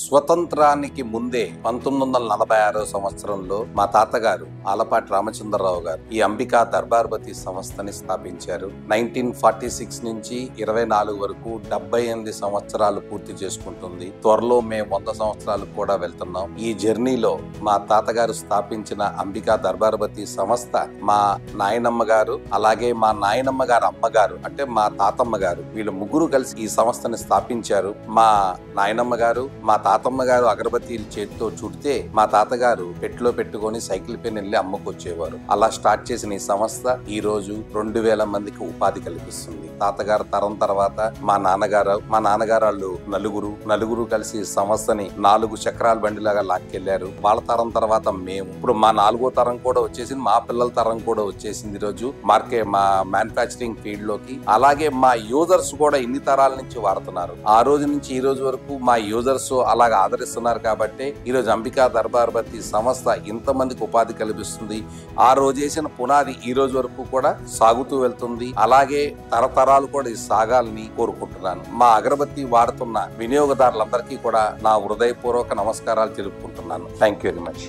స్వతంత్రానికి ముందే 1946 సంవత్సరంలో మా తాతగారు ఆలపాటి రామచంద్రరావు గారు ఈ అంబికా దర్బార్బతి సంస్థని స్థాపించారు. 1946 నుంచి 24 వరకు 78 సంవత్సరాలు పూర్తి చేసుకుంటుంది. త్వరలో మేము 100 సంవత్సరాలు కూడా వెళ్తున్నాం. ఈ జర్నీలో మా తాతగారు స్థాపించిన అంబికా దర్బార్బతి సంస్థ మా నాయనమ్మ గారు, అలాగే మా నాయనమ్మ గారు అమ్మగారు అంటే మా తాతమ్మ గారు, వీళ్ళు ముగ్గురు కలిసి ఈ సంస్థని స్థాపించారు. మా నాయనమ్మ గారు, మా తాతమ్మ గారు అగరబత్తీలు చేతితో చుడితే మా తాతగారు పెట్టిలో పెట్టుకొని సైకిల్ పైన వెళ్ళి అమ్ముకొచ్చేవారు. అలా స్టార్ట్ చేసిన ఈ సంస్థ ఈ రోజు 2000 మందికి ఉపాధి కల్పిస్తుంది. తాతగారు తరం తర్వాత మా నాన్నగారు వాళ్ళు నలుగురు కలిసి ఈ సంస్థని 4 చక్రాల బండిలాగా లాక్కెళ్లారు. వాళ్ళ తరం తర్వాత మేము, ఇప్పుడు మా 4వ తరం కూడా వచ్చేసింది, మా పిల్లల తరం కూడా వచ్చేసింది. ఈ రోజు మా మ్యానుఫ్యాక్చరింగ్ ఫీల్డ్ లోకి. అలాగే మా యూజర్స్ కూడా ఇన్ని తరాల నుంచి వాడుతున్నారు. ఆ రోజు నుంచి ఈ రోజు వరకు మా యూజర్స్ అలాగా ఆదరిస్తున్నారు. కాబట్టి ఈ రోజు అంబికా దర్బార్బతి సంస్థ ఇంతమందికి ఉపాధి కల్పిస్తుంది. ఆ రోజు వేసిన పునాది ఈ రోజు వరకు కూడా సాగుతూ వెళ్తుంది. అలాగే తరతరాలు కూడా ఇది సాగాలని కోరుకుంటున్నాను. మా అగరబత్తి వాడుతున్న వినియోగదారులందరికీ కూడా నా హృదయపూర్వక నమస్కారాలు తెలుపుకుంటున్నాను. Thank you very much.